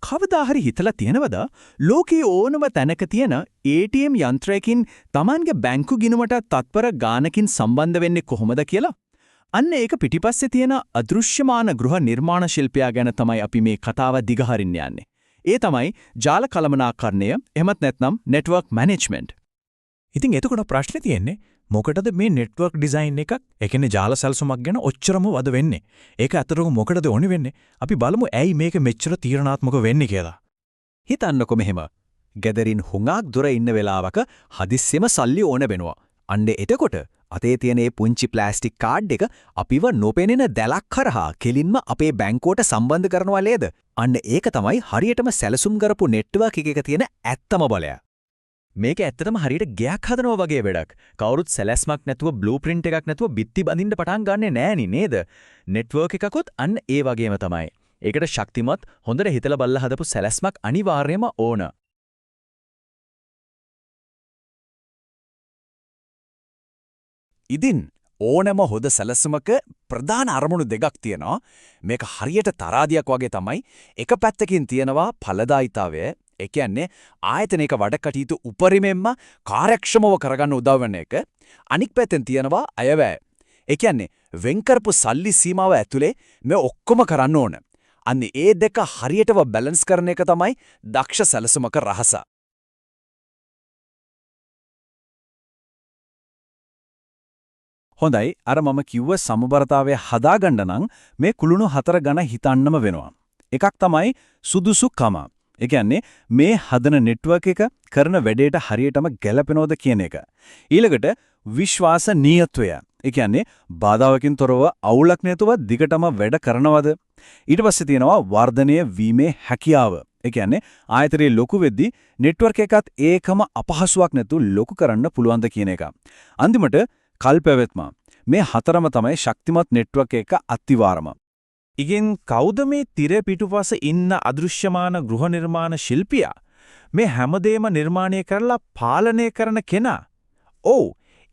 කවදා හරි හිතලා තියෙනවද ලෝකයේ ඕනම තැනක තියෙන ATM යන්ත්‍රයකින් Tamanගේ බැංකු ගිණුමට තත්පර ගානකින් සම්බන්ධ වෙන්නේ කොහොමද කියලා? අන්න ඒක පිටිපස්සේ තියෙන අදෘශ්‍යමාන ගෘහ නිර්මාණ ශිල්පියා ගැන තමයි අපි මේ කතාව දිගහරින්න යන්නේ. ඒ තමයි ජාල කළමනාකරණය, එහෙමත් නැත්නම් නෙට්වර්ක් මැනේජ්මන්ට්. ඉතින් එතකොට ප්‍රශ්නේ තියෙන්නේ මොකටද මේ නෙට්වර්ක් ඩිසයින් එකක්? ඒ කියන්නේ ජාල සැලසුමක් ගැන ඔච්චරම වද වෙන්නේ. ඒක අතරම මොකටද ඕනි වෙන්නේ? අපි බලමු ඇයි මේක මෙච්චර තීරණාත්මක වෙන්නේ කියලා. හිතන්නකො මෙහෙම. ගැදරින් හුඟක් දුර ඉන්න වෙලාවක හදිස්සෙම සල්ලි ඕන වෙනවා. අන්න එතකොට අතේ තියෙන මේ පුංචි ප්ලාස්ටික් කාඩ් එක අපිව නොපෙනෙන දැලක් කරහා කෙලින්ම අපේ බැංකුවට සම්බන්ධ කරනවා නේද? අන්න ඒක තමයි හරියටම සැලසුම් කරපු නෙට්වර්ක් එකක තියෙන ඇත්තම බලය. මේක ඇත්තටම හරියට ගයක් හදනවා වගේ වැඩක්. කවුරුත් සැලැස්මක් නැතුව බ්ලූප්‍රින්ට් එකක් නැතුව බිත්ති බඳින්න පටන් ගන්නෙ නෑනේ නේද? නෙට්වර්ක් එකකුත් අන්න ඒ වගේම තමයි. ඒකට ශක්තිමත් හොඳට හිතලා බලලා හදපු සැලැස්මක් අනිවාර්යයෙන්ම ඕන. ඉතින් ඕනෑම හොද සැලසුමක ප්‍රධාන අරමුණු දෙකක් තියෙනවා. මේක හරියට තරාදියක් වගේ තමයි. එක පැත්තකින් තියෙනවා ඵලදායිතාවය. ඒ කියන්නේ ආයතනයක වැඩ කටයුතු උපරිමයෙන්ම කාර්යක්ෂමව කරගන්න උදව් වෙන එක. අනික් පැත්තෙන් තියෙනවා අයවැය. ඒ කියන්නේ වෙන් කරපු සල්ලි සීමාව ඇතුලේ මේ ඔක්කොම කරන්න ඕන. අන්න ඒ දෙක හරියටම බැලන්ස් කරන එක තමයි දක්ෂ සැලසුමක රහස. හොඳයි අර මම කිව්ව සමබරතාවය හදාගන්න නම් මේ කුළුණු හතර ගැන හිතන්නම වෙනවා. එකක් තමයි සුදුසුකම. ඒ කියන්නේ මේ හදන නෙට්වර්ක් එක කරන වැඩේට හරියටම ගැලපෙනවද කියන එක. ඊළඟට විශ්වාසනීයත්වය. ඒ කියන්නේ බාධාවකින් තොරව අවුලක් නැතුව දිගටම වැඩ කරනවද? ඊට පස්සේ තියෙනවා වර්ධනය වීමේ හැකියාව. ඒ කියන්නේ ආයතනයේ ලොකු වෙද්දී නෙට්වර්ක් එකත් ඒකම අපහසුයක් නැතුව ලොකු කරන්න පුළුවන්ද කියන එක. අන්තිමට කල්පැවැත්ම. මේ හතරම තමයි ශක්තිමත් නෙට්වර්ක් එක අත්විවරම. ඉගෙන් කවුද මේ තිර පිටුපස ඉන්න අදෘශ්‍යමාන ගෘහ නිර්මාණ ශිල්පියා? මේ හැමදේම නිර්මාණය කරලා පාලනය කරන කෙනා? ඔව්,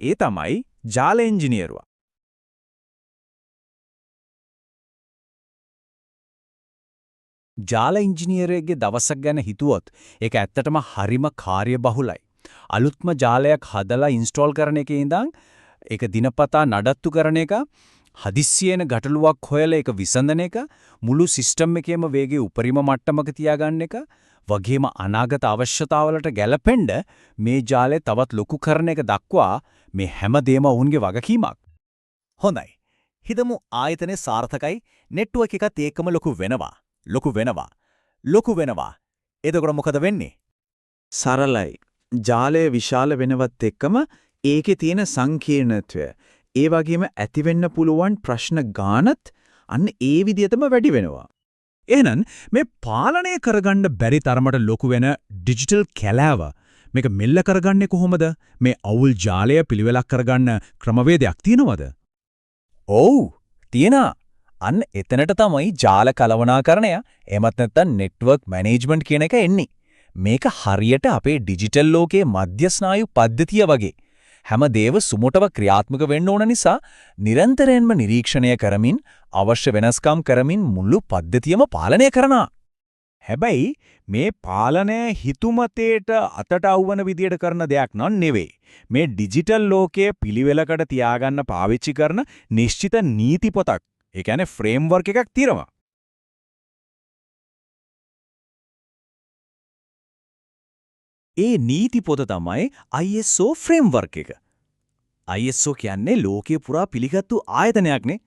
ඒ තමයි ජාල ඉංජිනේරුවා. ජාල ඉංජිනේරුවෙක්ගේ දවසක් ගැන හිතුවොත් ඒක ඇත්තටම හරිම කාර්යබහුලයි. අලුත්ම ජාලයක් හදලා ඉන්ස්ටෝල් කරන එකේ ඉඳන් ඒක දිනපතා නඩත්තු කරන එක, හදිස්සියෙන ගැටලුවක් හොයලා ඒක විසඳන එක, මුළු සිස්ටම් එකේම වේගය උපරිම මට්ටමක තියාගන්න එක වගේම අනාගත අවශ්‍යතාවලට ගැලපෙන්න මේ ජාලය තවත් ලොකු කරන එක දක්වා මේ හැමදේම වුන්ගේ වගකීමක්. හොඳයි. හිතමු ආයතනයේ සාර්ථකයි, නෙට්වර්ක් එකත් ඒකම ලොකු වෙනවා. එතකොට මොකද වෙන්නේ? සරලයි. ජාලය විශාල වෙනවත් එක්කම ඒකේ තියෙන සංකීර්ණත්වය, ඒ වගේම ඇති වෙන්න පුළුවන් ප්‍රශ්න ගානත් අන්න ඒ විදිහටම වැඩි වෙනවා. එහෙනම් මේ පාලනය කරගන්න බැරි තරමට ලොකු වෙන ඩිජිටල් කැලෑව මේක මෙල්ල කරගන්නේ කොහොමද? මේ අවුල් ජාලය පිළිවෙලක් කරගන්න ක්‍රමවේදයක් තියෙනවද? ඔව්, තියෙනවා. අන්න එතනට තමයි ජාල කළමනාකරණය, එහෙමත් නැත්නම් නෙට්වර්ක් මැනේජ්මන්ට් කියන එක එන්නේ. මේක හරියට අපේ ඩිජිටල් ලෝකයේ මධ්‍ය ස්නායු පද්ධතිය වගේ. හැම දේව සුමුටව ක්‍රියාත්මක වෙන්න ඕන නිසා නිරන්තරයෙන්ම නිරීක්ෂණය කරමින් අවශ්‍ය වෙනස්කම් කරමින් මුළු පද්ධතියම පාලනය කරනවා. හැබැයි මේ පාලනය හිතුමතේට අතට අවවන විදියට කරන දෙයක් නෙවෙයි. මේ ඩිජිටල් ලෝකයේ පිළිවෙලකට තියාගන්න පාවිච්චි කරන නිශ්චිත නීති පොතක්. ඒ කියන්නේ ෆ්‍රේම්වර්ක් එකක් තියෙනවා. ඒ නීති පොත තමයි ISO ෆ්‍රේම්වර්ක් එක. ISO කියන්නේ ලෝකේ පුරා පිළිගත්තු ආයතනයක්නේ.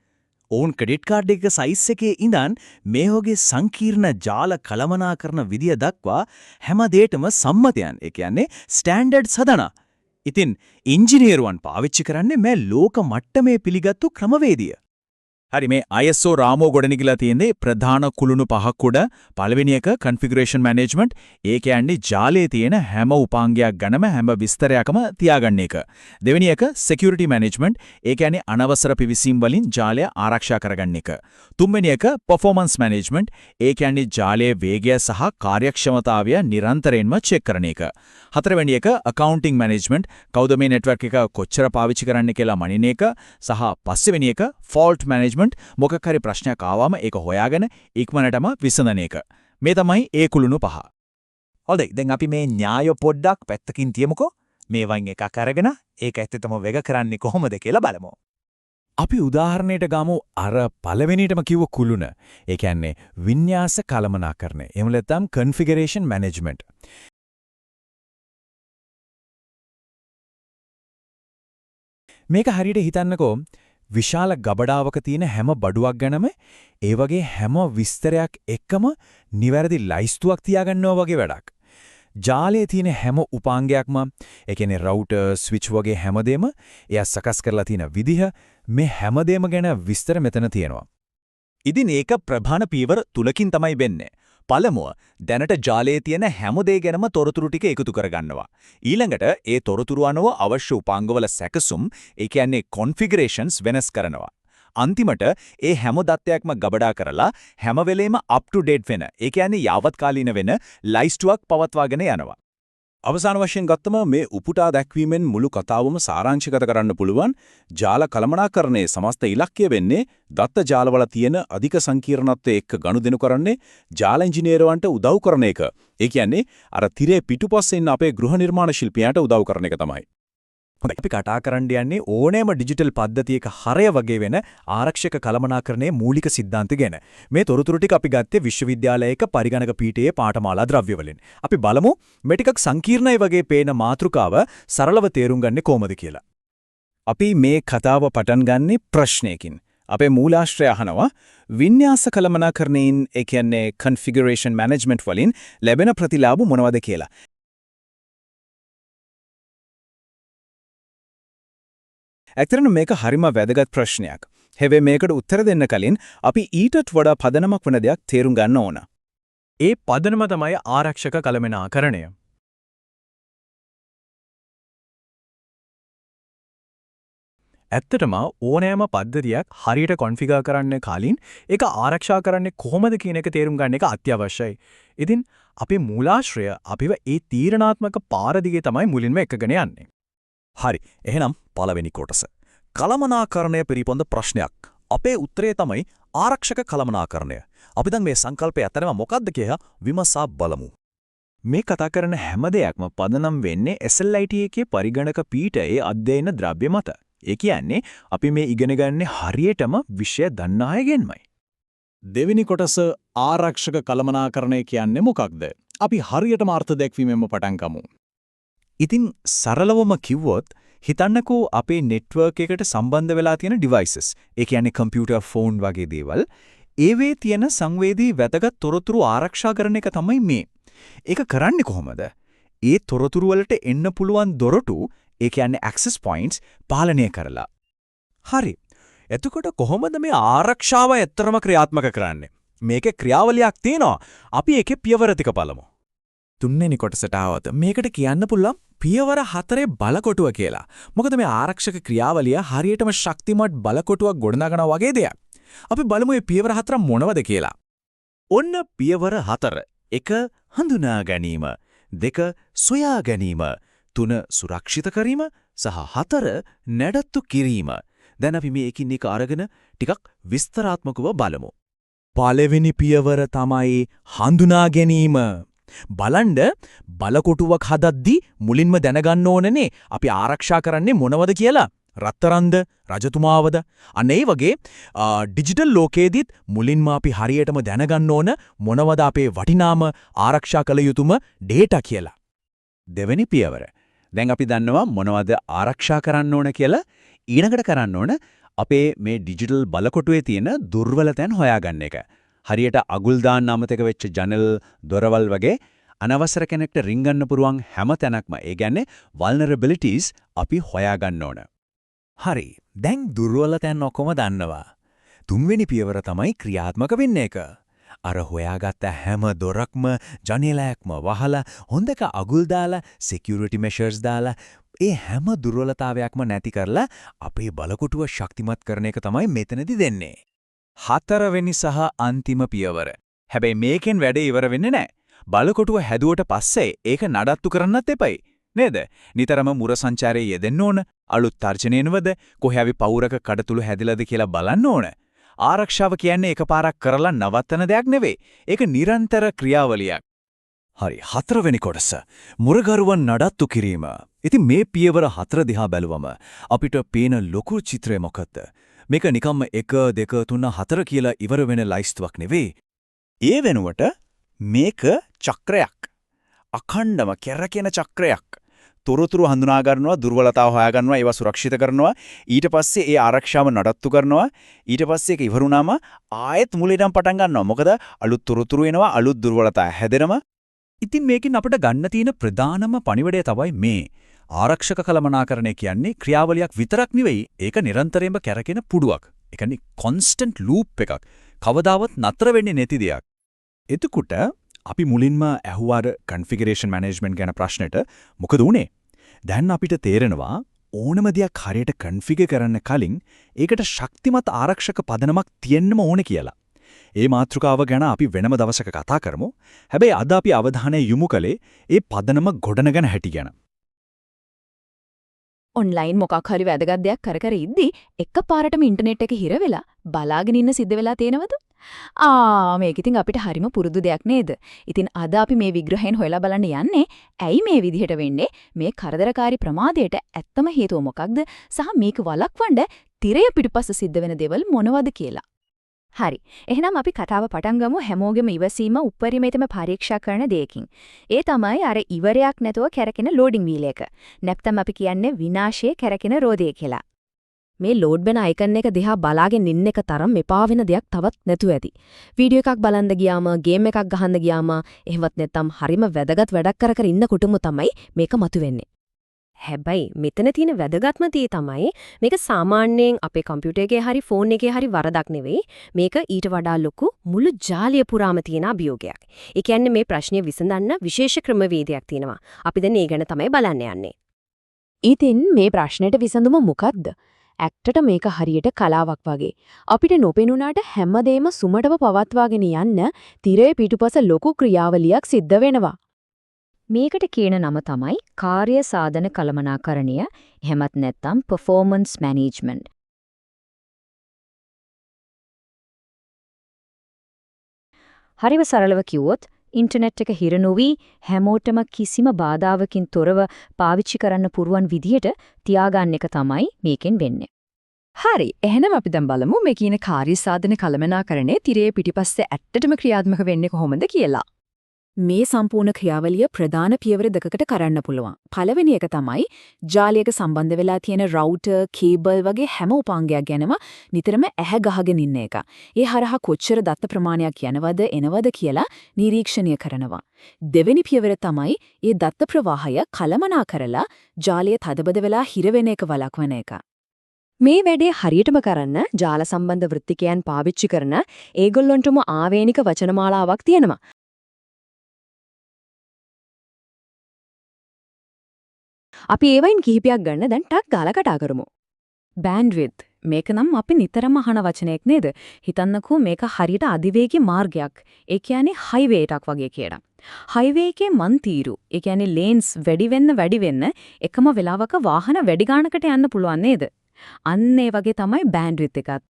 ඕන් ක්‍රෙඩිට් කාඩ් එක සයිස් එකේ ඉඳන් මේ වගේ සංකීර්ණ ජාල කළමනාකරන විදිය දක්වා හැම දෙයකම සම්මතයන්. ඒ කියන්නේ ස්ටෑන්ඩඩ්ස් හදනවා. ඉතින් ඉංජිනේරුවන් පාවිච්චි කරන්නේ මේ ලෝක මට්ටමේ පිළිගත්තු ක්‍රමවේදිය. හරි මේ ISO රාමෝ ගොඩනගලා තියෙන්නේ ප්‍රධාන කුළුණු පහක් උඩ. පළවෙනි එක configuration management. ඒ කියන්නේ ජාලයේ තියෙන හැම උපාංගයක් ගැනම හැම විස්තරයක්ම තියාගන්න එක. දෙවෙනි එක security management. ඒ කියන්නේ අනවසර පිවිසීම් වලින් ජාලය ආරක්ෂා කරගන්න එක. තුන්වෙනි එක performance management. ඒ කියන්නේ ජාලයේ වේගය සහ කාර්යක්ෂමතාවය නිරන්තරයෙන්ම චෙක් කරන එක. හතරවෙනි එක accounting management. කවුද මේ network එක කොච්චර පාවිච්චි කරන්න කියලා මනින එක. සහ පස්වෙනි එක fault management. මොකක් හරි ප්‍රශ්නයක් ආවම ඒක හොයාගෙන ඉක්මනටම විසඳන එක. මේ තමයි ඒ කුළුණු පහ. හොඳයි දැන් අපි මේ න්‍යාය පොඩ්ඩක් පැත්තකින් තියමුකෝ. මේ වයින් එකක් අරගෙන ඒක ඇත්තටම වෙග කරන්නේ කොහොමද කියලා බලමු. අපි උදාහරණයට ගමු අර පළවෙනිටම කිව්ව කුළුණ. ඒ කියන්නේ වින්‍යාස කළමනාකරණය. එහෙම නැත්නම් configuration management. මේක හරියට හිතන්නකෝ විශාල ගබඩාවක තියෙන හැම බඩුවක් ගැනම ඒ වගේ හැම විස්තරයක් එක්කම නිවැරදි ලයිස්තුවක් තියාගන්නවා වගේ වැඩක්. ජාලයේ තියෙන හැම උපාංගයක්ම ඒ කියන්නේ රවුටර්, ස්විච් වගේ හැමදේම එයා සකස් කරලා තියෙන විදිහ මේ හැමදේම ගැන විස්තර මෙතන තියෙනවා. ඉතින් ඒක ප්‍රධාන පීවර තුලකින් තමයි වෙන්නේ. පළමුව දැනට ජාලයේ තියෙන හැම දේ ගැනම තොරතුරු ටික එකතු කරගන්නවා. ඊළඟට ඒ තොරතුරු අනුව අවශ්‍ය උපාංගවල සැකසුම්, ඒ කියන්නේ configurations වෙනස් කරනවා. අන්තිමට ඒ හැම දත්තයක්ම ගබඩා කරලා හැම වෙලේම up to date වෙන, ඒ කියන්නේ යාවත්කාලීන වෙන ලයිස්ට්ුවක් පවත්වාගෙන යනවා. අවසාන වශයෙන් ගත්තම මේ උපුටා දැක්වීමෙන් මුළු කතාවම සාරාංශගත කරන්න පුළුවන්. ජාල කළමනාකරණයේ සමස්ත ඉලක්කය වෙන්නේ දත්ත ජාලවල තියෙන අධික සංකීර්ණත්වය එක්ක ගනුදෙනු කරන්නේ ජාල ඉංජිනේරුවන්ට උදව් කරන එක. ඒ කියන්නේ අර තිරේ පිටුපස්සේ ඉන්න අපේ ගෘහ නිර්මාණ ශිල්පියාට උදව් කරන එක තමයි. හොඳයි අපි කතා කරන්න යන්නේ ඕනෑම ඩිජිටල් පද්ධතියක හරය වගේ වෙන ආරක්ෂක කළමනාකරණයේ මූලික સિદ્ધාන්ත ගැන. මේ තොරතුරු ටික අපි ගත්තේ විශ්වවිද්‍යාලයක පරිගණක පීඨයේ පාඨමාලා ද්‍රව්‍ය වලින්. අපි බලමු මේ ටිකක් සංකීර්ණයි වගේ පේන මාතෘකාව සරලව තේරුම් ගන්නේ කොහොමද කියලා. අපි මේ කතාව පටන් ගන්නේ ප්‍රශ්නයකින්. අපේ මූලාශ්‍රය අහනවා වින්‍යාස කළමනාකරණයෙන් ඒ කියන්නේ configuration management වලින් ලැබෙන ප්‍රතිලාභ මොනවද කියලා. ඇත්තටම මේක හරිම වැදගත් ප්‍රශ්නයක්. හැබැයි මේකට උත්තර දෙන්න කලින් අපි ඊටත් වඩා පදනමක් වෙන දෙයක් තේරුම් ගන්න ඕන. ඒ පදනම තමයි ආරක්ෂක කළමනාකරණය. ඇත්තටම ඕනෑම පද්ධතියක් හරියට කොන්ෆිගර් කරන්න කලින් ඒක ආරක්ෂා කරන්නේ කොහොමද කියන එක තේරුම් ගන්න එක අත්‍යවශ්‍යයි. ඉතින් අපේ මූලාශ්‍රය අපිව ඒ තීරණාත්මක පාර දිගේ තමයි මුලින්ම එකගෙන යන්නේ. හරි. එහෙනම් පළවෙනි කොටස. කළමනාකරණය පිළිබඳ ප්‍රශ්නයක්. අපේ උත්තරය තමයි ආරක්ෂක කළමනාකරණය. අපි දැන් මේ සංකල්පය ඇත්තටම මොකක්ද කියලා විමසා බලමු. මේ කතා කරන හැම දෙයක්ම පදනම් වෙන්නේ SLIT එකේ පරිගණක පීඨයේ අධ්‍යයන ද්‍රව්‍ය මත. ඒ කියන්නේ අපි මේ ඉගෙන ගන්නේ හරියටම විෂය දන්න අයගෙන්මයි. දෙවෙනි කොටස ආරක්ෂක කළමනාකරණය කියන්නේ මොකක්ද? අපි හරියටම අර්ථ දැක්වීමෙන්ම පටන් ගමු. ඉතින් සරලවම කිව්වොත් හිතන්නකෝ අපේ නෙට්වර්ක් එකට සම්බන්ධ වෙලා තියෙන devices. ඒ කියන්නේ කම්පියුටර්, ෆෝන් වගේ දේවල්. ඒවේ තියෙන සංවේදී වැදගත් තොරතුරු ආරක්ෂා කරන එක තමයි මේ. ඒක කරන්නේ කොහොමද? ඒ තොරතුරු වලට එන්න පුළුවන් දොරටු, ඒ කියන්නේ access points පාලනය කරලා. හරි. එතකොට කොහොමද මේ ආරක්ෂාව ඇත්තරම ක්‍රියාත්මක කරන්නේ? මේකේ ක්‍රියාවලියක් තියෙනවා. අපි ඒකේ පියවර ටික බලමු. තුන්වෙනි කොටසට ආවද මේකට කියන්න පුළුවන් පියවර 4 බලකොටුව කියලා. මොකද මේ ආරක්ෂක ක්‍රියාවලිය හරියටම ශක්තිමත් බලකොටුවක් ගොඩනගනවා වගේ දෙයක්. අපි බලමු මේ පියවර 4 මොනවද කියලා. ඔන්න පියවර 4. 1 හඳුනා ගැනීම, 2 සොයා ගැනීම, 3 සුරක්ෂිත කිරීම සහ 4 නැඩත්තු කිරීම. දැන් අපි මේ එකින් එක අරගෙන ටිකක් විස්තරාත්මකව බලමු. පළවෙනි පියවර තමයි හඳුනා ගැනීම. බලන්න බලකොටුවක් හදද්දී මුලින්ම දැනගන්න ඕනනේ අපි ආරක්ෂා කරන්නේ මොනවද කියලා. රත්තරන්ද, රජතුමාවද? අන්න ඒ වගේ ඩිජිටල් ලෝකයේදීත් මුලින්ම අපි හරියටම දැනගන්න ඕන මොනවද අපේ වටිනාම ආරක්ෂා කළ යුතුම ඩේටා කියලා. දෙවෙනි පියවර. දැන් අපි දන්නවා මොනවද ආරක්ෂා කරන්න ඕන කියලා. ඊළඟට කරන්න ඕන අපේ මේ ඩිජිටල් බලකොටුවේ තියෙන දුර්වල තැන් හොයාගන්න එක. හරියට අගුල් දාන්න අමතක වෙච්ච ජනල්, දොරවල් වගේ අනවසර කෙනෙක්ට රින්ගන්න පුරුවන් හැම තැනක්ම ඒ කියන්නේ vulnerabilities අපි හොයාගන්න ඕන. හරි. දැන් දුර්වල තැන් ඔක්කොම දන්නවා. තුන්වෙනි පියවර තමයි ක්‍රියාත්මක වෙන්න එක. අර හොයාගත්ත හැම දොරක්ම, ජනේලයක්ම වහලා හොඳක අගුල් දාලා security measures දාලා ඒ හැම දුර්වලතාවයක්ම නැති කරලා අපේ බලකොටුව ශක්තිමත් කරන එක තමයි මෙතනදී දෙන්නේ. 4 වෙනි සහ අන්තිම පියවර. හැබැයි මේකෙන් වැඩේ ඉවර වෙන්නේ නැහැ. බලකොටුව හැදුවට පස්සේ ඒක නඩත්තු කරන්නත් එපයි. නේද? නිතරම මුර සංචාරයේ යෙදෙන්න ඕන. අලුත් තර්ජනයෙන්වද කොහේ අපි පවුරක කඩතුළු හැදිලාද කියලා බලන්න ඕන. ආරක්ෂාව කියන්නේ එකපාරක් කරලා නවත්තන දෙයක් නෙවෙයි. ඒක නිරන්තර ක්‍රියාවලියක්. හරි 4 වෙනි කොටස මුරගරුවන් නඩත්තු කිරීම. ඉතින් මේ පියවර 4 දිහා බැලුවම අපිට පේන ලොකු චිත්‍රය මොකක්ද? මේක නිකම්ම 1 2 3 4 කියලා ඉවර වෙන ලයිස්තුවක් නෙවෙයි. ඒ වෙනුවට මේක චක්‍රයක්. අඛණ්ඩව කැරකෙන චක්‍රයක්. තොරතුරු හඳුනා ගන්නවා, දුර්වලතාව හොයා ගන්නවා, ඒවා සුරක්ෂිත කරනවා. ඊට පස්සේ ඒ ආරක්ෂාව නඩත්තු කරනවා. ඊට පස්සේ ඒක ඉවර වුණාම ආයෙත් මුලින්ම පටන් ගන්නවා. මොකද අලුත් තොරතුරු එනවා, අලුත් දුර්වලතා හැදෙනවා. ඉතින් මේකෙන් අපිට ගන්න තියෙන ප්‍රධානම පණිවිඩය තමයි මේ. ආරක්ෂක කළමනාකරණය කියන්නේ ක්‍රියාවලියක් විතරක් නෙවෙයි, ඒක නිරන්තරයෙන්ම කැරකෙන පුඩුවක්. ඒ කියන්නේ කොන්ස්ටන්ට් ලූප් එකක්. කවදාවත් නතර වෙන්නේ නැති දෙයක්. එතකොට අපි මුලින්ම ඇහුවාර කන්ෆිගරේෂන් මැනේජ්මන්ට් ගැන ප්‍රශ්නෙට මොකද උනේ? දැන් අපිට තේරෙනවා ඕනම දෙයක් හරියට කන්ෆිගර් කරන්න කලින් ඒකට ශක්තිමත් ආරක්ෂක පදනමක් තියෙන්නම ඕනේ කියලා. ඒ මාතෘකාව ගැන අපි වෙනම දවසක කතා කරමු. හැබැයි අද අපි අවධානය යොමු කළේ ඒ පදනම ගොඩනගන හැටි ගැන. ඔන්ලයින් මොකක් හරි වැදගත් දෙයක් කර කර ඉද්දි එකපාරටම ඉන්ටර්නෙට් එක හිර වෙලා බලාගෙන ඉන්න සිද්ධ වෙලා තේනවද? මේක ඉතින් අපිට හරිම පුරුදු දෙයක් නේද? ඉතින් අද අපි මේ විග්‍රහයෙන් හොයලා බලන්න යන්නේ ඇයි මේ විදිහට වෙන්නේ? මේ කරදරකාරී ප්‍රමාදයට ඇත්තම හේතුව මොකක්ද? සහ මේක වළක්වන්න තිරය පිටුපස්ස සිද්ධ වෙන දේවල් මොනවද කියලා. හරි. එහෙනම් අපි කතාව පටන් ගමු හැමෝගෙම ඉවසීම උපරිමයටම පරීක්ෂා කරන දෙයකින්. ඒ තමයි අර ඉවරයක් නැතුව කැරකෙන ලෝඩින් වීල් එක. නැත්නම් අපි කියන්නේ විනාශයේ කැරකෙන රෝදය කියලා. මේ ලෝඩ් වෙන අයිකන් එක දිහා බලාගෙන ඉන්න එක තරම් එපා වෙන දෙයක් තවත් නැතුව ඇති. වීඩියෝ එකක් බලන්න ගියාම, ගේම් එකක් ගහන්න ගියාම, එහෙමත් නැත්නම් හරිම වැදගත් වැඩක් කර කර ඉන්නකොටම තමයි මේක මතුවෙන්නේ. හැබැයි මෙතන තියෙන වැදගත්ම දේ තමයි මේක සාමාන්‍යයෙන් අපේ කම්පියුටර් එකේ හරි ෆෝන් එකේ හරි වරදක් නෙවෙයි. මේක ඊට වඩා ලොකු මුළු ජාලය පුරාම තියෙන අභියෝගයක්. ඒ කියන්නේ මේ ප්‍රශ්නය විසඳන්න විශේෂ ක්‍රමවේදයක් තියෙනවා. අපි දැන් ඒ ගැන තමයි බලන්න යන්නේ. ඉතින් මේ ප්‍රශ්නෙට විසඳුම මොකක්ද? ඇක්ටට මේක හරියට කලාවක් වගේ. අපිට නොපෙනුනාට හැමදේම සුමටව පවත්වාගෙන යන්න තිරේ පිටුපස ලොකු ක්‍රියාවලියක් සිද්ධ වෙනවා. මේකට කියන නම තමයි කාර්ය සාධන කළමනාකරණය, එහෙමත් නැත්නම් performance management. හරිව සරලව කිව්වොත් ඉන්ටර්නෙට් එක හිර නොවි හැමෝටම කිසිම බාධාවකින් තොරව පාවිච්චි කරන්න පුරුවන් විදියට තියාගන්න එක තමයි මේකෙන් වෙන්නේ. හරි. එහෙනම් අපි දැන් බලමු මේ කියන කාර්ය සාධන කළමනාකරණය තිරේ පිටිපස්සේ ඇත්තටම ක්‍රියාත්මක වෙන්නේ කොහොමද කියලා. මේ සම්පූර්ණ ක්‍රියාවලිය ප්‍රධාන පියවර දෙකකට කරන්න පුළුවන්. පළවෙනි එක තමයි ජාලයක සම්බන්ධ වෙලා තියෙන රවුටර්, කේබල් වගේ හැම උපාංගයක් ගැනම නිතරම ඇහැ ගහගෙන ඉන්න එක. ඒ හරහා කොච්චර දත්ත ප්‍රමාණයක් යනවද එනවද කියලා නිරීක්ෂණය කරනවා. දෙවෙනි පියවර තමයි මේ දත්ත ප්‍රවාහය කළමනා කරලා ජාලය තදබද වෙලා හිර වෙන එක වළක්වන එක. මේ වැඩේ හරියටම කරන්න ජාල සම්බන්ධ වෘත්තිකයන් පාවිච්චි කරන ඒගොල්ලොන්ටම ආවේනික වචනමාලාවක් තියෙනවා. අපි ඒවයින් කිහිපයක් ගන්න දැන් ටක් ගාලා කතා කරමු. බෑන්ඩ්විඩ්ත් මේක නම් අපි නිතරම අහන වචනයක් නේද? හිතන්නකෝ මේක හරියට අධිවේගී මාර්ගයක්. ඒ කියන්නේ හයිවේ එකක් වගේ කියලා. හයිවේ එකේ මන්තිරු, ඒ කියන්නේ ලේන්ස් වැඩි වෙන්න එකම වෙලාවක වාහන වැඩි ගානකට යන්න පුළුවන් නේද? අන්න ඒ වගේ තමයි බෑන්ඩ්විඩ්ත් එකත්.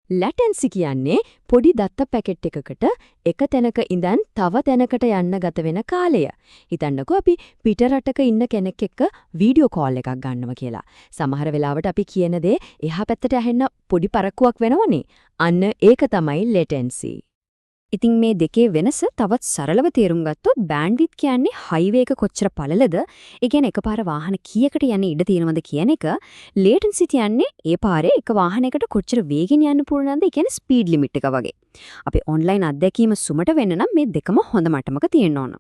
ලැටෙන්සි කියන්නේ පොඩි දත්ත පැකට් එකකට එක තැනක ඉඳන් තව තැනකට යන්න ගත වෙන කාලය. හිතන්නකෝ අපි පිට රටක ඉන්න කෙනෙක් එක්ක වීඩියෝ කෝල් එකක් ගන්නවා කියලා. සමහර වෙලාවට අපි කියන දේ එහා පැත්තට ඇහෙන්න පොඩි පරක්කුවක් වෙනවනේ. අන්න ඒක තමයි ලැටෙන්සි. ඉතින් මේ දෙකේ වෙනස තවත් සරලව තේරුම් ගත්තොත් බෑන්ඩ්විඩ්ත් කියන්නේ හයිවේ එක කොච්චර පළලද, ඒ කියන්නේ එකපාර වාහන කීයකට යන්න ඉඩ තියෙනවද කියන එක. ලේටන්සි කියන්නේ ඒ පාරේ එක වාහනයකට කොච්චර වේගෙන් යන්න පුළුවන්ද, ඒ කියන්නේ ස්පීඩ් ලිමිට් එක වගේ. අපි ඔන්ලයින් අත්දැකීම සුමට වෙන්න නම් මේ දෙකම හොඳ මට්ටමක තියෙන්න ඕන.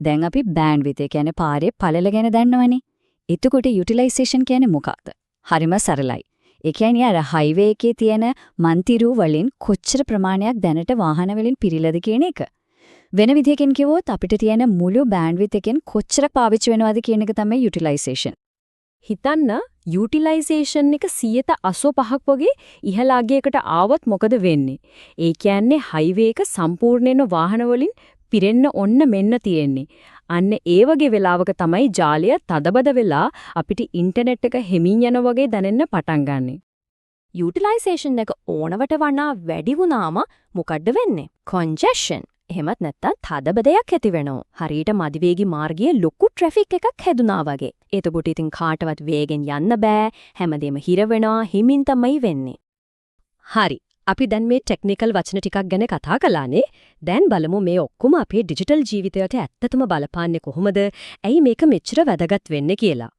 දැන් අපි බෑන්ඩ්විඩ්ත් ඒ කියන්නේ පාරේ පළල ගැන දන්නවනේ. එතකොට යුටිලයිසේෂන් කියන්නේ මොකක්ද? හරිම සරලයි. ඒ කියන්නේ අර හයිවේ එකේ තියෙන මන්තිරු වලින් කොච්චර ප්‍රමාණයක් දැනට වාහන වලින් පිරීලාද කියන එක. වෙන විදිහකින් කිව්වොත් අපිට තියෙන මුළු බෑන්ඩ්විඩ්ත් එකෙන් කොච්චර පාවිච්චි වෙනවද කියන එක තමයි යුටිලයිසේෂන්. හිතන්න යුටිලයිසේෂන් එක 85% වගේ ඉහළ අගයකට ආවොත් මොකද වෙන්නේ? ඒ කියන්නේ හයිවේ එක සම්පූර්ණයෙන්ම වාහන වලින් පිරෙන්න ඔන්න මෙන්න තියෙන්නේ. අන්න ඒ වගේ වෙලාවක තමයි ජාලය තදබද වෙලා අපිට ඉන්ටර්නෙට් එක හෙමින් යන වගේ දැනෙන්න පටන් ගන්නෙ. යුටිලයිසේෂන් එක ඕනවට වඩා වැඩි වුණාම මොකද්ද වෙන්නේ? congestion. එහෙමත් නැත්නම් තදබදයක් ඇති වෙනවා. හරියට මදිවේගී මාර්ගයේ ලොකු ට්‍රැෆික් එකක් හැදුනා වගේ. එතකොට ඉතින් කාටවත් වේගෙන් යන්න බෑ. හැමදේම හිර වෙනවා. හිමින් තමයි වෙන්නේ. හරි. අපි දැන් මේ ටෙක්නිකල් වචන ටිකක් ගැන කතා කළානේ. දැන් බලමු මේ ඔක්කොම අපේ ඩිජිටල් ජීවිතයට ඇත්තටම බලපාන්නේ කොහොමද? ඇයි මේක මෙච්චර වැදගත් වෙන්නේ කියලා.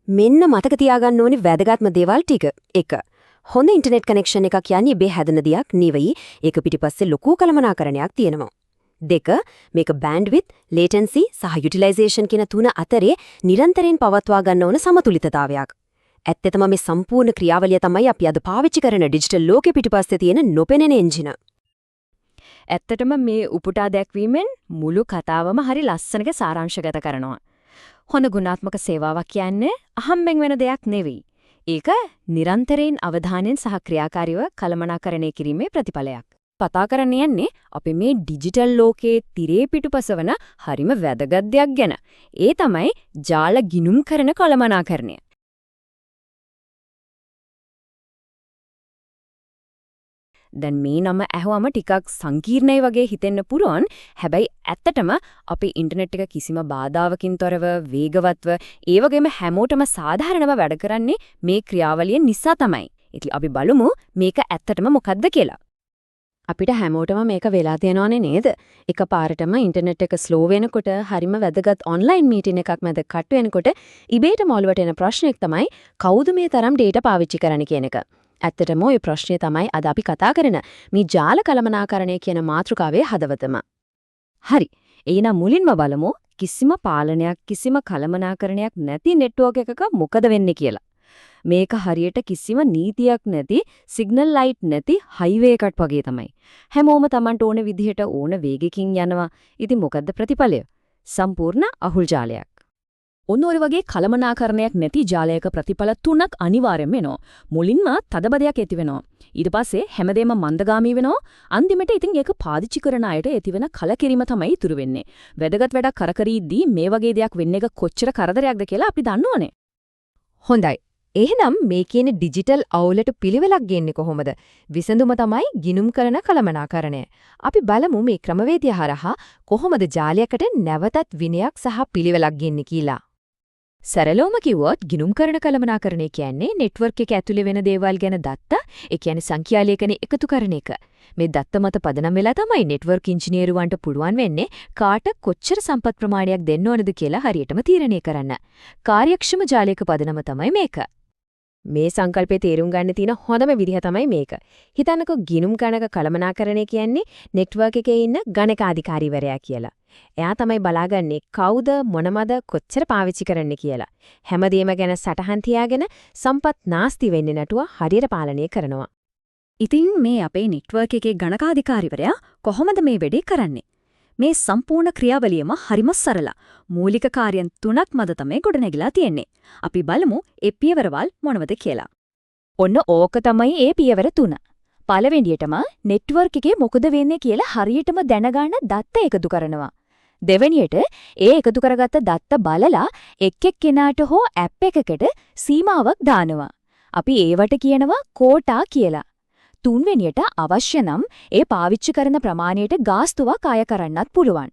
මෙන්න මතක තියාගන්න ඕනේ වැදගත්ම දේවල් ටික. 1. හොඳ ඉන්ටර්නෙට් කනෙක්ෂන් එකක් කියන්නේ බේ හැදෙන දෙයක් නෙවෙයි. ඒක පිටිපස්සේ ලොකු කළමනාකරණයක් තියෙනවා. 2. මේක බෑන්ඩ්විඩ්ත්, ලේටන්සි සහ යුටිලයිසේෂන් කියන තුන අතරේ නිරන්තරයෙන් පවත්වා ගන්න ඕන සමතුලිතතාවයක්. ඇත්තටම මේ සම්පූර්ණ ක්‍රියාවලිය තමයි අපි අද පාවිච්චි කරන ඩිජිටල් ලෝකෙ පිටිපස්සේ තියෙන නොපෙනෙන එන්ජින. ඇත්තටම මේ උපුටා දැක්වීමෙන් මුළු කතාවම හරි ලස්සනට සාරාංශගත කරනවා. හොඳ ගුණාත්මක සේවාවක් කියන්නේ අහම්බෙන් වෙන දෙයක් නෙවෙයි. ඒක නිරන්තරයෙන් අවධානයෙන් සහ ක්‍රියාකාරීව කළමනාකරණය කිරීමේ ප්‍රතිඵලයක්. කතා කරන්න යන්නේ අපි මේ ඩිජිටල් ලෝකයේ තිරේ පිටුපසවන හරිම වැදගත් දෙයක් ගැන. ඒ තමයි ජාල ගිණුම් කරන කළමනාකරණය. දැන් මේ නම ඇහුවම ටිකක් සංකීර්ණයි වගේ හිතෙන්න පුරොන්. හැබැයි ඇත්තටම අපේ ඉන්ටර්නෙට් එක කිසිම බාධාවකින් තොරව වේගවත්ව ඒ වගේම හැමෝටම සාධාරණව වැඩ කරන්නේ මේ ක්‍රියාවලිය නිසා තමයි. ඉතින් අපි බලමු මේක ඇත්තටම මොකද්ද කියලා. අපිට හැමෝටම මේක වෙලා තියෙනවනේ නේද? එකපාරටම ඉන්ටර්නෙට් එක ස්ලෝ වෙනකොට හරිම වැදගත් ඔන්ලයින් මීටින් එකක් මැද කට් වෙනකොට ඉබේටම ඔලුවට එන ප්‍රශ්නයක් තමයි කවුද මේ තරම් ඩේටා පාවිච්චි කරන්නේ කියන එක. ඇත්තටම ওই ප්‍රශ්නය තමයි අද අපි කතා කරන මේ ජාල කළමනාකරණය කියන මාතෘකාවේ හදවතම. හරි. එහෙනම් මුලින්ම බලමු කිසිම පාලනයක් කිසිම කළමනාකරණයක් නැති නෙට්වර්ක් එකක මොකද වෙන්නේ කියලා. මේක හරියට කිසිම නීතියක් නැති සිග්නල් ලයිට් නැති හයිවේ එකක් වගේ තමයි. හැමෝම Tamanට ඕන විදිහට ඕන වේගකින් යනවා. ඉතින් මොකද්ද ප්‍රතිඵලය? සම්පූර්ණ අහුල් ජාලයක්. ඔන්න ඔය වගේ කළමනාකරණයක් නැති ජාලයක ප්‍රතිඵල තුනක් අනිවාර්යයෙන්ම එනවා. මුලින්ම තදබදයක් ඇති වෙනවා. ඊට පස්සේ හැමදේම මන්දගාමී වෙනවා. අන්තිමට ඉතින් ඒක පාදිච්චි කරන අයට ඇතිවෙන කලකිරීම තමයි ඉතුරු වෙන්නේ. වැදගත් වැඩක් කරකරීද්දී මේ වගේ දෙයක් වෙන්න එක කොච්චර කරදරයක්ද කියලා අපි දන්නවනේ. හොඳයි. එහෙනම් මේ කියන ඩිජිටල් අවුලට පිළිවෙලක් ගන්නේ කොහොමද? විසඳුම තමයි ගිණුම් කරන කළමනාකරණය. අපි බලමු මේ ක්‍රමවේදය හරහා කොහොමද ජාලයකට නැවතත් විනයක් සහ පිළිවෙලක් ගන්නේ කියලා. සරලවම කිව්වොත් ගිණුම් කරන කළමනාකරණය කියන්නේ නෙට්වර්ක් එක ඇතුලේ වෙන දේවල් ගැන දත්ත, ඒ කියන්නේ සංඛ්‍යා ලේඛන එකතු කරන එක. මේ දත්ත මත පදනම් වෙලා තමයි නෙට්වර්ක් ඉංජිනේරුවන්ට පුළුවන් වෙන්නේ කාට කොච්චර සම්පත් ප්‍රමාණයක් දෙන්න ඕනද කියලා හරියටම තීරණය කරන්න. කාර්යක්ෂම ජාලයක පදනම තමයි මේක. මේ සංකල්පේ තේරුම් ගන්න තියෙන හොඳම විදිහ තමයි මේක. හිතන්නකෝ ගිණුම් ගණක කළමනාකරණය කියන්නේ නෙට්වර්ක් එකේ ඉන්න ගණකාධිකාරීවරයා කියලා. එයා තමයි බලාගන්නේ කවුද මොනමද කොච්චර පාවිච්චි කරන්න කියලා. හැමදේම ගැන සටහන් තියාගෙන සම්පත් නාස්ති වෙන්නේ නැතුව හරියට පාලනය කරනවා. ඉතින් මේ අපේ නෙට්වර්ක් එකේ ගණකාධිකාරීවරයා කොහොමද මේ වැඩේ කරන්නේ? මේ සම්පූර්ණ ක්‍රියාවලියම හරිම සරල. මූලික කාර්යයන් තුනක් මත තමයි ගොඩනැගිලා තියෙන්නේ. අපි බලමු ඒ පියවරවල් මොනවද කියලා. ඔන්න ඕක තමයි ඒ පියවර තුන. පළවෙනියටම නෙට්වර්ක් එකේ මොකද වෙන්නේ කියලා හරියටම දැනගන්න දත්ත එකතු කරනවා. දෙවෙනියට ඒ එකතු කරගත්ත දත්ත බලලා එක් එක්කෙනාට හෝ ඇප් එකකට සීමාවක් දානවා. අපි ඒවට කියනවා කෝටා කියලා. තුන්වෙනියට අවශ්‍ය නම් ඒ පාවිච්චි කරන ප්‍රමාණයට ගාස්තුවක් අය කරන්නත් පුළුවන්.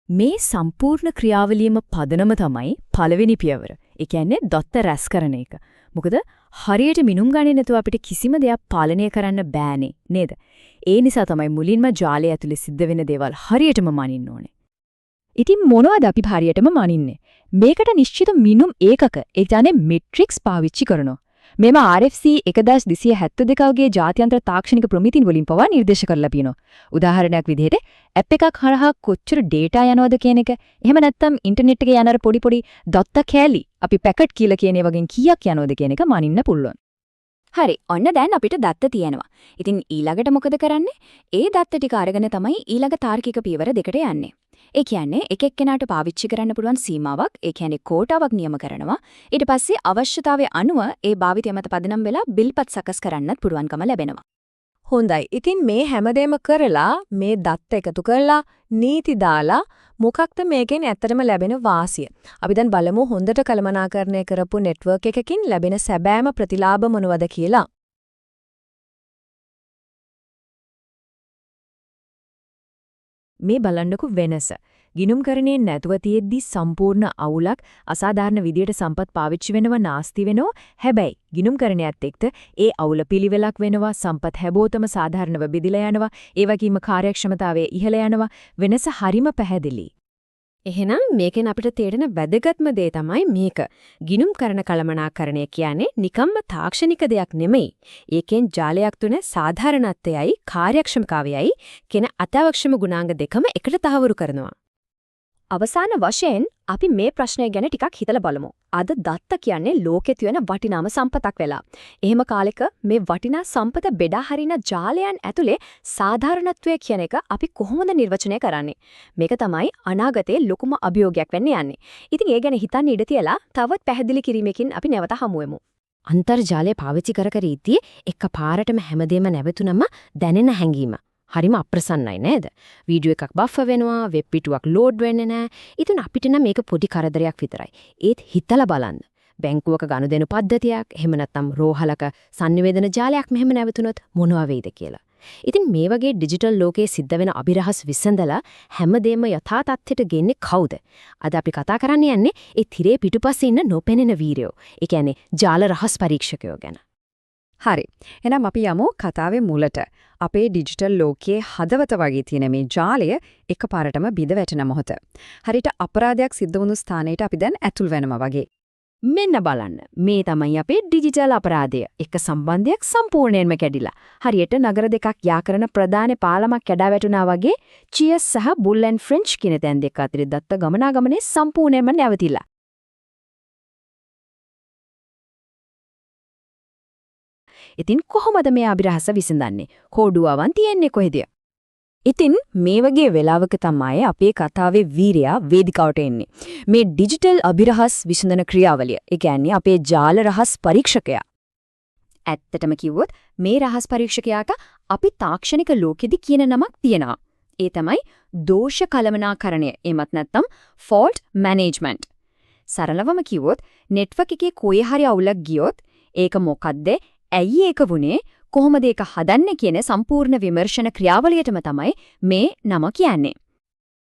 මේ සම්පූර්ණ ක්‍රියාවලියම පදනම තමයි පළවෙනි පියවර. ඒ කියන්නේ දත්ත රැස් කරන එක. මොකද හරියට මිනුම් ගන්නේ නැතුව අපිට කිසිම දෙයක් පාලනය කරන්න බෑනේ නේද? ඒ නිසා තමයි මුලින්ම ජාලය ඇතුලේ සිද්ධ වෙන දේවල් හරියටම මනින්න ඕනේ. ඉතින් මොනවද අපි හරියටම මනින්නේ? මේකට නිශ්චිත මිනුම් ඒකක, ඒ කියන්නේ මෙට්‍රික්ස් පාවිච්චි කරනවා. මෙම RFC 1272 වගේ ජාත්‍යන්තර තාක්ෂණික ප්‍රමිතින් වලින් පවා නිර්දේශ කරලා තියෙනවා. උදාහරණයක් විදිහට ඇප් එකක් හරහා කොච්චර ඩේටා යනවද කියන එක, එහෙම නැත්නම් ඉන්ටර්නෙට් එකේ යන අර පොඩි දත්ත කෑලි අපි පැකට් කියලා කියන ඒ වගේ කීයක් යනවද කියන එක මනින්න පුළුවන්. හරි, ඔන්න දැන් අපිට දත්ත තියෙනවා. ඉතින් ඊළඟට මොකද කරන්නේ? ඒ දත්ත ටික අරගෙන තමයි ඊළඟ තාර්කික පියවර දෙකට යන්නේ. ඒ කියන්නේ එක එක්කෙනාට පාවිච්චි කරන්න පුළුවන් සීමාවක්, ඒ කියන්නේ කෝටාවක් නියම කරනවා. ඊට පස්සේ අවශ්‍යතාවය අනුව ඒ භාවිතය මත පදනම් වෙලා බිල්පත් සකස් කරන්නත් පුළුවන්කම ලැබෙනවා. හොඳයි. ඉතින් මේ හැමදේම කරලා මේ දත්ත එකතු කරලා නීති දාලා මොකක්ද මේකෙන් ඇත්තටම ලැබෙන වාසිය? අපි දැන් බලමු හොඳට කළමනාකරණය කරපු නෙට්වර්ක් එකකින් ලැබෙන සැබෑම ප්‍රතිලාභ මොනවද කියලා. මේ බලන්නකෝ වෙනස. ගිණුම්කරණේ නැතුව තියෙද්දි සම්පූර්ණ අවුලක් අසාධාරණ විදියට සම්පත් පාවිච්චි වෙනව නාස්ති වෙනවා. හැබැයි ගිණුම්කරණයත් එක්ක ඒ අවුල පිළිවෙලක් වෙනවා. සම්පත් හැබෝතම සාධාරණව බෙදිලා යනවා. ඒ වගේම කාර්යක්ෂමතාවය ඉහළ යනවා. වෙනස හරිම පැහැදිලි. එහෙනම් මේකෙන් අපිට තේරෙන වැදගත්ම දේ තමයි මේක. ගිණුම්කරණ කළමනාකරණය කියන්නේ නිකම්ම තාක්ෂණික දෙයක් නෙමෙයි. ඒකෙන් ජාලයක් තුන සාධාරණත්වයයි කාර්යක්ෂමතාවයයි කියන අත්‍යවශ්‍යම ගුණාංග දෙකම එකට තහවුරු කරනවා. අවසාන වශයෙන් අපි මේ ප්‍රශ්නය ගැන ටිකක් හිතලා බලමු. අද දත්ත කියන්නේ ලෝකෙ තියෙන වටිනාම සම්පතක් වෙලා. එහෙම කාලෙක මේ වටිනා සම්පත බෙදා හරින ජාලයන් ඇතුලේ සාධාරණත්වය කියන එක අපි කොහොමද නිර්වචනය කරන්නේ? මේක තමයි අනාගතයේ ලොකුම අභියෝගයක් වෙන්න යන්නේ. ඉතින් ඒ ගැන හිතන්න ඉඩ තියලා තවත් පැහැදිලි කිරීමකින් අපි නැවත හමු වෙමු. අන්තර්ජාලය පාවිච්චි කර ඉදී එකපාරටම හැමදේම නැවතුනම දැනෙන හැඟීම. හරිම අප්‍රසන්නයි නේද? වීඩියෝ එකක් බෆර් වෙනවා, වෙබ් පිටුවක් ලෝඩ් වෙන්නේ නැහැ. ඉතින් අපිට නම් මේක පොඩි කරදරයක් විතරයි. ඒත් හිතලා බලන්න. බැංකුවක ගනුදෙනු පද්ධතියක්, එහෙම නැත්නම් රෝහලක sannivedana ජාලයක් මෙහෙම නැවතුනොත් මොනවා වෙයිද කියලා. ඉතින් මේ වගේ ඩිජිටල් ලෝකයේ සිද්ධ වෙන අභිරහස් විසඳලා හැමදේම යථා තත්ත්වයට ගෙන්නේ කවුද? අද අපි කතා කරන්න යන්නේ ඒ තිරේ පිටුපස්සේ ඉන්න නොපෙනෙන වීරයෝ. ඒ කියන්නේ ජාල රහස් පරීක්ෂකයෝ ගැන. හරි. එහෙනම් අපි යමු කතාවේ මුලට. අපේ ඩිජිටල් ලෝකයේ හදවත වගේ තියෙන මේ ජාලය එකපාරටම බිඳ වැටෙන මොහොත. හරියට අපරාධයක් සිද්ධ වුණු ස්ථානයට අපි දැන් ඇතුල් වෙනවා වගේ. මෙන්න බලන්න. මේ තමයි අපේ ඩිජිටල් අපරාධය. එක සම්බන්ධයක් සම්පූර්ණයෙන්ම කැඩිලා. හරියට නගර දෙකක් යා කරන ප්‍රධාන පාලමක් කැඩා වැටුණා වගේ චියස් සහ බුල් ඇන්ඩ් ෆ්‍රෙන්ච් කියන තැන් දෙක අතර දත්ත ගමනාගමනේ සම්පූර්ණයෙන්ම නැවතිලා. ඉතින් කොහොමද මේ අභිරහස විසඳන්නේ? කෝඩුවවන් තියන්නේ කොහෙද? ඉතින් මේ වගේ වෙලාවක තමයි අපේ කතාවේ වීරයා වේදිකාවට එන්නේ. මේ ඩිජිටල් අභිරහස් විසඳන ක්‍රියාවලිය. ඒ කියන්නේ අපේ ජාල රහස් පරීක්ෂකයා. ඇත්තටම කිව්වොත් මේ රහස් පරීක්ෂකයාට අපි තාක්ෂණික ලෝකෙදි කියන නමක් තියෙනවා. ඒ තමයි දෝෂ කළමනාකරණය. එමත් නැත්නම් fault management. සරලවම කිව්වොත් network එකේ කොහේ හරි අවුලක් ගියොත් ඒක මොකද්ද? ඇයි ඒක වුනේ? කොහොමද ඒක හදන්නේ කියන සම්පූර්ණ විමර්ශන ක්‍රියාවලියටම තමයි මේ නම කියන්නේ.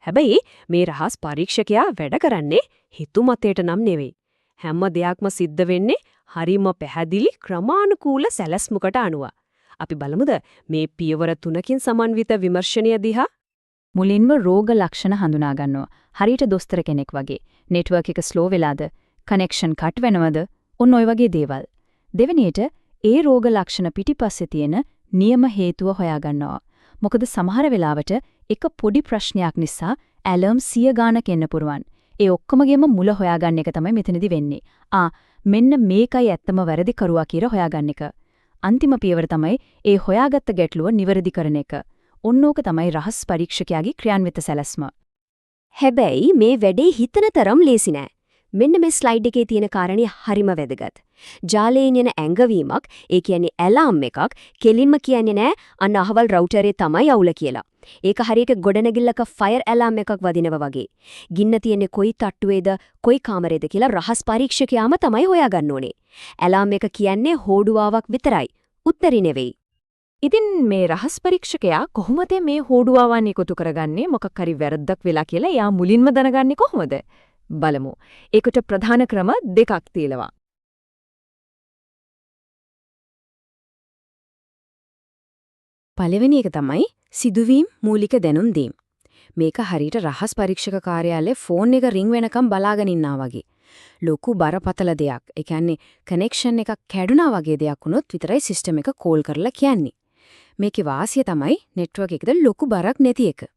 හැබැයි මේ රහස් පරීක්ෂකයා වැඩ කරන්නේ හිතුමතේට නම් නෙවෙයි. හැම දෙයක්ම සිද්ධ වෙන්නේ හරිම පැහැදිලි ක්‍රමානුකූල සැලැස්මකට අනුව. අපි බලමුද මේ පියවර 3කින් සමන්විත විමර්ශනය දිහා? මුලින්ම රෝග ලක්ෂණ හඳුනා ගන්නවා. හරියට දොස්තර කෙනෙක් වගේ. නෙට්වර්ක් එක ස්ලෝ වෙලාද? කනෙක්ෂන් කට් වෙනවද? ඔන්න ඔය වගේ දේවල්. දෙවෙනියට ඒ රෝග ලක්ෂණ පිටිපස්සේ තියෙන නියම හේතුව හොයාගන්නවා. මොකද සමහර වෙලාවට එක පොඩි ප්‍රශ්නයක් නිසා ඇලර්ම් 100 ගාණක් එන්න පුරුවන්. ඒ ඔක්කොමගෙම මුල හොයාගන්න එක තමයි මෙතනදි වෙන්නේ. මෙන්න මේකයි ඇත්තම වැරදි කරුවා කියලා හොයාගන්න එක. අන්තිම පියවර තමයි ඒ හොයාගත්ත ගැටලුව නිවැරදි කරන එක. ඔන්නෝක තමයි රහස් පරීක්ෂකයාගේ ක්‍රියාන්විත සැලැස්ම. හැබැයි මේ වැඩේ හිතන තරම් ලේසි නෑ. මෙන්න මේ ස්ලයිඩ් එකේ තියෙන කාරණේ හරිම වැදගත්. ජාලයෙන් එන ඇඟවීමක්, ඒ කියන්නේ ඇලාම් එකක්, කෙලින්ම කියන්නේ නෑ අන්න අහවල් රවුටරේ තමයි අවුල කියලා. ඒක හරියට ගොඩනැගිල්ලක ෆයර් ඇලාම් එකක් වදිනවා වගේ. ගින්න තියෙන්නේ කොයි තට්ටුවේද, කොයි කාමරේද කියලා රහස් පරීක්ෂකයාම තමයි හොයාගන්න ඕනේ. ඇලාම් එක කියන්නේ හෝඩුවාවක් විතරයි. උත්තරي නෙවෙයි. ඉතින් මේ රහස් පරීක්ෂකයා කොහොමද මේ හෝඩුවාවන් එකතු කරගන්නේ? මොකක් හරි වැරද්දක් වෙලා කියලා එයා මුලින්ම දැනගන්නේ කොහොමද? බලමු. ඒකට ප්‍රධාන ක්‍රම දෙකක් තියෙනවා. පළවෙනි එක තමයි සිදුවීම් මූලික දැනුම් දීම. මේක හරියට රහස් පරීක්ෂක කාර්යාලයේ ෆෝන් එක රින් වෙනකම් බලාගෙන ඉන්නා වගේ. ලොකු බරපතල දෙයක්. ඒ කියන්නේ කනෙක්ෂන් එකක් කැඩුනා වගේ දෙයක් වුණොත් විතරයි සිස්ටම් එක කෝල් කරලා කියන්නේ. මේකේ වාසිය තමයි නෙට්වර්ක් එකද ලොකු බරක් නැති එක.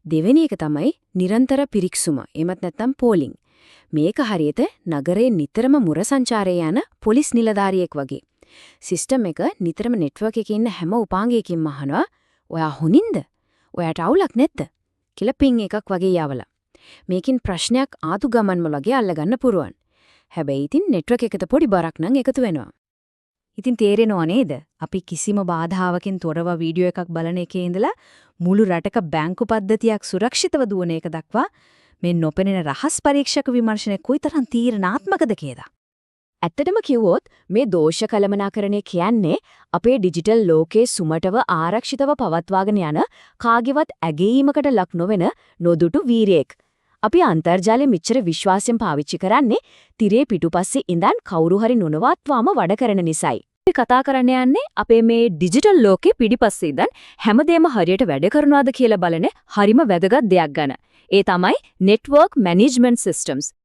දෙවෙනි එක තමයි නිරන්තර පිරික්සුම. එමත් නැත්නම් පෝලිං. මේක හරියට නගරේ නිතරම මුර සංචාරයේ යන පොලිස් නිලධාරියෙක් වගේ. සිස්ටම් එක නිතරම නෙට්වර්ක් එකේ ඉන්න හැම උපාංගයකින්ම අහනවා, "ඔයා හොනින්ද? ඔයාට අවුලක් නැද්ද?" කියලා පින් එකක් වගේ යවලා. මේකින් ප්‍රශ්නයක් ආතු ගමන්ම වගේ අල්ලගන්න පුරුවන්. හැබැයි ඉතින් නෙට්වර්ක් එකට පොඩි බරක් නම් එකතු වෙනවා. ඉතින් තේරෙනව නේද? අපි කිසිම බාධාවකින් තොරව වීඩියෝ එකක් බලන එකේ ඉඳලා මුළු රටක බැංකු පද්ධතියක් සුරක්ෂිතව දුවන එක දක්වා මේ නොපෙනෙන රහස් පරීක්ෂක විමර්ශනය කොයිතරම් තීරණාත්මකද කියලා. ඇත්තටම කිව්වොත් මේ දෝෂ කළමනාකරණය කියන්නේ අපේ ඩිජිටල් ලෝකයේ සුමටව ආරක්ෂිතව පවත්වාගෙන යන කාගේවත් ඇගීමකට ලක් නොවන නොදුටු වීරයෙක්. අපි අන්තර්ජාලය මෙච්චර විශ්වාසයෙන් පාවිච්චි කරන්නේ තිරේ පිටුපස්සේ ඉඳන් කවුරු හරි නොනවත්වාම වැඩ කරන නිසායි. අපි කතා කරන්න යන්නේ අපේ මේ ඩිජිටල් ලෝකේ පිටිපස්සේ ඉඳන් හැමදේම හරියට වැඩ කරනවද කියලා බලන හරිම වැදගත් දෙයක් ගැන. ඒ තමයි network management systems.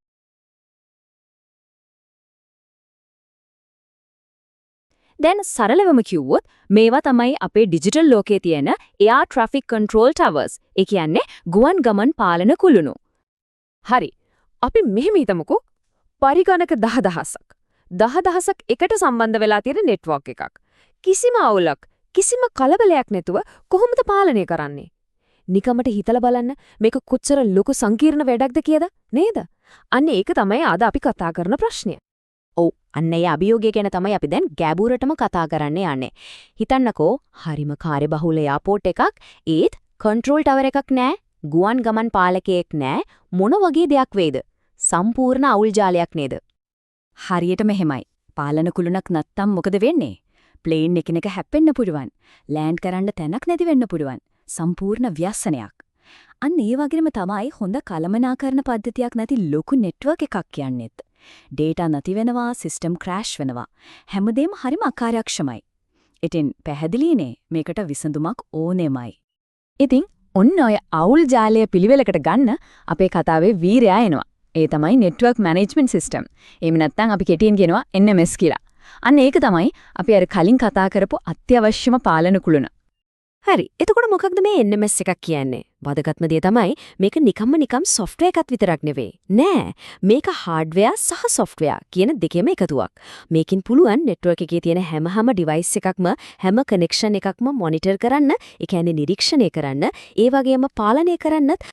දැන් සරලවම කිව්වොත් මේවා තමයි අපේ ඩිජිටල් ලෝකයේ තියෙන air traffic control towers. ඒ කියන්නේ ගුවන් ගමන් පාලන කුළුණු. හරි. අපි මෙහෙම හිතමුකෝ පරිගණක 10000ක්. 10000ක් එකට සම්බන්ධ වෙලා තියෙන නෙට්වර්ක් එකක්. කිසිම අවුලක්, කිසිම කලබලයක් නැතුව කොහොමද පාලනය කරන්නේ? නිකමට හිතලා බලන්න මේක කොච්චර ලොකු සංකීර්ණ වැඩක්ද කියද නේද? අන්න ඒක තමයි අද අපි කතා කරන ප්‍රශ්නය. ඔව් අන්න ඒ අභියෝගය ගැන තමයි අපි දැන් ගැඹුරටම කතා කරන්න යන්නේ. හිතන්නකෝ හරිම කාර්යබහුල එයාපෝට් එකක් ඒත් කන්ට්‍රෝල් ටවර් එකක් නැහැ, ගුවන් ගමන් පාලකයෙක් නැහැ. මොන වගේ දෙයක් වේද? සම්පූර්ණ අවුල් ජාලයක් නේද? හරියට මෙහෙමයි. පාලන කුළුණක් නැත්තම් මොකද වෙන්නේ? ප්ලේන් එකිනෙක හැප්පෙන්න පුළුවන්. ලෑන්ඩ් කරන්න තැනක් නැති වෙන්න පුළුවන්. සම්පූර්ණ ව්‍යසනයක්. අන්න ඒ වගේම තමයි හොඳ කළමනාකරණ පද්ධතියක් නැති ලොකු නෙට්වර්ක් එකක් කියන්නේත්. ඩේටා නැති වෙනවා, සිස්ටම් ක්‍රෑෂ් වෙනවා. හැමදේම හරිම අකාර්යක්ෂමයි. ඉතින් පැහැදිලිනේ මේකට විසඳුමක් ඕනෙමයි. ඉතින් ඔන්න ඔය අවුල් ජාලය පිළිවෙලකට ගන්න අපේ කතාවේ වීරයා එනවා. ඒ තමයි network management system. එහෙම නැත්නම් අපි කෙටියෙන් කියනවා NMS කියලා. අන්න ඒක තමයි අපි අර කලින් කතා කරපු අත්‍යවශ්‍යම පාලන කුළුණ. හරි. එතකොට මොකක්ද මේ NMS එකක් කියන්නේ? වදගත්ම දේ තමයි මේක නිකම් software එකක් විතරක් නෙවෙයි. නෑ. මේක hardware සහ software කියන දෙකේම එකතුවක්. මේකින් පුළුවන් network එකේ තියෙන හැම device එකක්ම හැම connection එකක්ම monitor කරන්න, ඒ කියන්නේ නිරීක්ෂණය කරන්න, ඒ වගේම පාලනය කරන්නත්.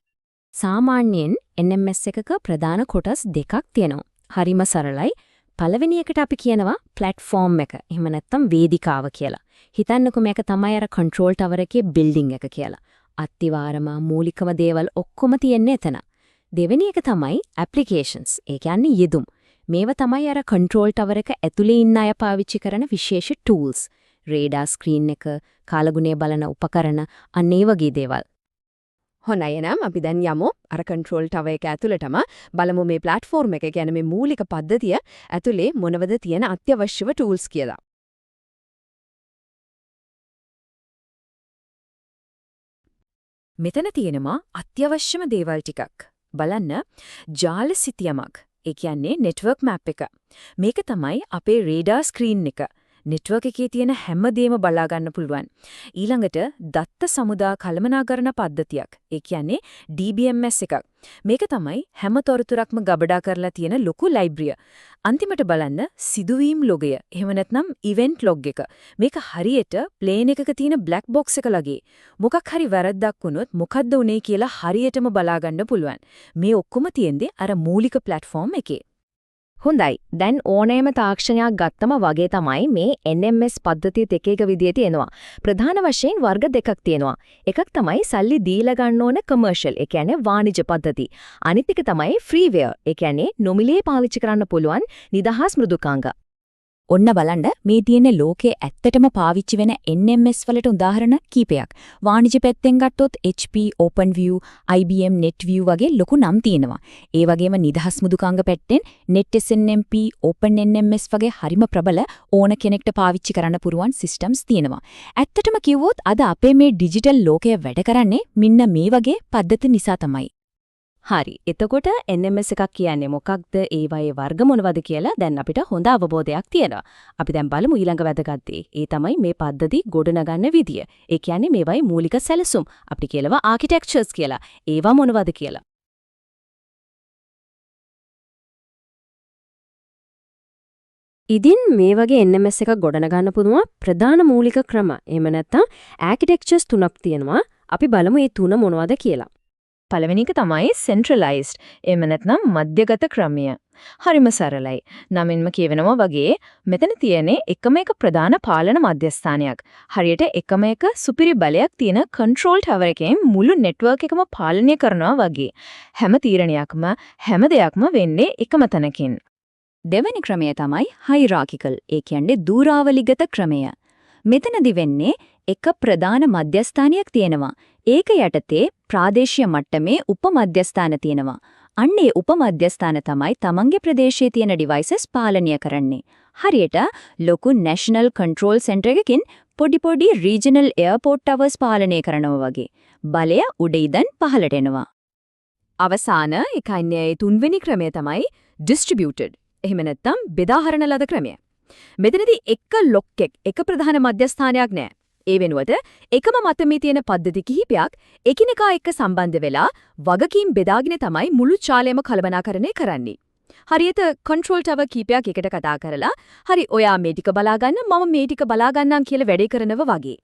සාමාන්‍යයෙන් NMS එකක ප්‍රධාන කොටස් දෙකක් තියෙනවා. හරිම සරලයි. පළවෙනි එකට අපි කියනවා platform එක. එහෙම නැත්නම් වේදිකාව කියලා. හිතන්නකෝ මේක තමයි අර control tower එකේ building එක කියලා. අත්තිවාරම මූලිකම දේවල් ඔක්කොම තියෙන්නේ එතන. දෙවෙනි එක තමයි applications. ඒ කියන්නේ යෙදුම්. මේව තමයි අර control tower එක ඇතුලේ ඉන්න අය පාවිච්චි කරන විශේෂ tools. radar screen එක, කාලගුණය බලන උපකරණ, අන්න ඒ වගේ දේවල්. හොඳයි එහෙනම් අපි දැන් යමු අර control tower එක ඇතුළටම බලමු මේ platform එක කියන්නේ මේ මූලික පද්ධතිය ඇතුලේ මොනවද තියෙන අත්‍යවශ්‍යව tools කියලා. මෙතන තියෙනවා අත්‍යවශ්‍යම දේවල් ටිකක්. බලන්න ජාල සිතියමක්. ඒ කියන්නේ network map එක. මේක තමයි අපේ radar screen එක. network එකේ තියෙන හැමදේම බලා ගන්න පුළුවන්. ඊළඟට දත්ත සමුදා කළමනාකරණ පද්ධතියක්. ඒ කියන්නේ DBMS එකක්. මේක තමයි හැම තොරතුරක්ම ගබඩා කරලා තියෙන ලොකු ලයිබ්‍රරිය. අන්තිමට බලන්න සිදුවීම් ලොගය. එහෙම නැත්නම් event log එක. මේක හරියට ප්ලේන් එකක තියෙන black box එක ලගේ. මොකක් හරි වැරද්දක් වුණොත් මොකද්ද උනේ කියලා හරියටම බලා ගන්න පුළුවන්. මේ ඔක්කොම තියෙන්නේ අර මූලික platform එකේ. හොඳයි. දැන් ඕනෑම තාක්ෂණයක් ගත්තම වගේ තමයි මේ NMS පද්ධතිය එක එක විදියට එනවා. ප්‍රධාන වශයෙන් වර්ග දෙකක් තියෙනවා. එකක් තමයි සල්ලි දීලා ගන්න ඕන commercial, ඒ කියන්නේ වාණිජ පද්ධති. අනිත් එක තමයි freeware, ඒ කියන්නේ නොමිලේ පාවිච්චි කරන්න පුළුවන් නිදහස් මෘදුකාංග. ඔන්න බලන්න මේ තියෙන ලෝකයේ ඇත්තටම පාවිච්චි වෙන NMS වලට උදාහරණ කීපයක්. වාණිජ පැත්තෙන් ගත්තොත් HP, OpenView, IBM NetView වගේ ලොකු නම් තියෙනවා. ඒ වගේම නිදහස් මෘදුකාංග පැත්තෙන් NetSNMP, OpenNMS වගේ හරිම ප්‍රබල ඕන කෙනෙක්ට පාවිච්චි කරන්න පුරුවන් systems තියෙනවා. ඇත්තටම කිව්වොත් අද අපේ මේ ඩිජිටල් ලෝකය වැඩ කරන්නේ මෙන්න මේ වගේ පද්ධති නිසා තමයි. හරි. එතකොට NMS එකක් කියන්නේ මොකක්ද? ඒවයේ වර්ග මොනවද කියලා දැන් අපිට හොඳ අවබෝධයක් තියෙනවා. අපි දැන් බලමු ඊළඟ වැදගත් දේ. ඒ තමයි මේ පද්ධති ගොඩනගන්න විදිය. ඒ කියන්නේ මේවයි මූලික සැලසුම්. අපිට කියනවා ආකිටෙක්චර්ස් කියලා. ඒවා මොනවද කියලා. ඉතින් මේ වගේ NMS එකක් ගොඩනගන්න පුළුවන් ප්‍රධාන මූලික ක්‍රම. එහෙම නැත්නම් ආකිටෙක්චර්ස් තුනක් තියෙනවා. අපි බලමු මේ තුන මොනවද කියලා. පළවෙනි එක තමයි centralized. එහෙම නැත්නම් මධ්‍යගත ක්‍රමය. හරිම සරලයි. නමින්ම කියවෙනවා වගේ මෙතන තියෙන්නේ එකම එක ප්‍රධාන පාලන මධ්‍යස්ථානයක්. හරියට එකම එක සුපිරි බලයක් තියෙන control tower එකෙන් මුළු network එකම පාලනය කරනවා වගේ. හැම තීරණයක්ම හැම දෙයක්ම වෙන්නේ එකම තැනකින්. දෙවැනි ක්‍රමය තමයි හයිරාකිකල්. ඒ කියන්නේ දූරාවලිගත ක්‍රමය. මෙතනදි වෙන්නේ එක ප්‍රධාන මධ්‍යස්ථානයක් තියෙනවා. ඒක යටතේ ප්‍රාදේශීය මට්ටමේ උපමධ්‍යස්ථාන තියෙනවා. අන්නේ උපමධ්‍යස්ථාන තමයි තමන්ගේ ප්‍රදේශයේ තියෙන ඩිවයිසස් පාලනය කරන්නේ. හරියට ලොකු නැෂනල් කන්ට්‍රෝල් සෙන්ටර් එකකින් පොඩි රීජනල් එයාපෝට් ටවර්ස් පාලනය කරනවා වගේ. බලය උඩ ඉඳන් පහළට එනවා. අවසාන එකන්නේ තුන්වෙනි ක්‍රමය තමයි ඩිස්ට්‍රිබියුටඩ්. එහෙම නැත්නම් බෙදාහරන ලද ක්‍රමය. මෙතනදී එක ලොක්ෙක් එක ප්‍රධාන මධ්‍යස්ථානයක් නෑ. ඒ වෙනුවට එකම මතමේ තියෙන පද්ධති කිහිපයක් එකිනෙකා එක්ක සම්බන්ධ වෙලා වගකීම් බෙදාගෙන තමයි මුළු ජාලයම කළමනාකරණය කරන්නේ. හරියට කන්ට්‍රෝල් ටවර් කීපයක් එකට කතා කරලා හරි ඔයා මේ ටික බලා ගන්න මම මේ ටික බලා ගන්නම් කියලා වැඩේ කරනව වගේ.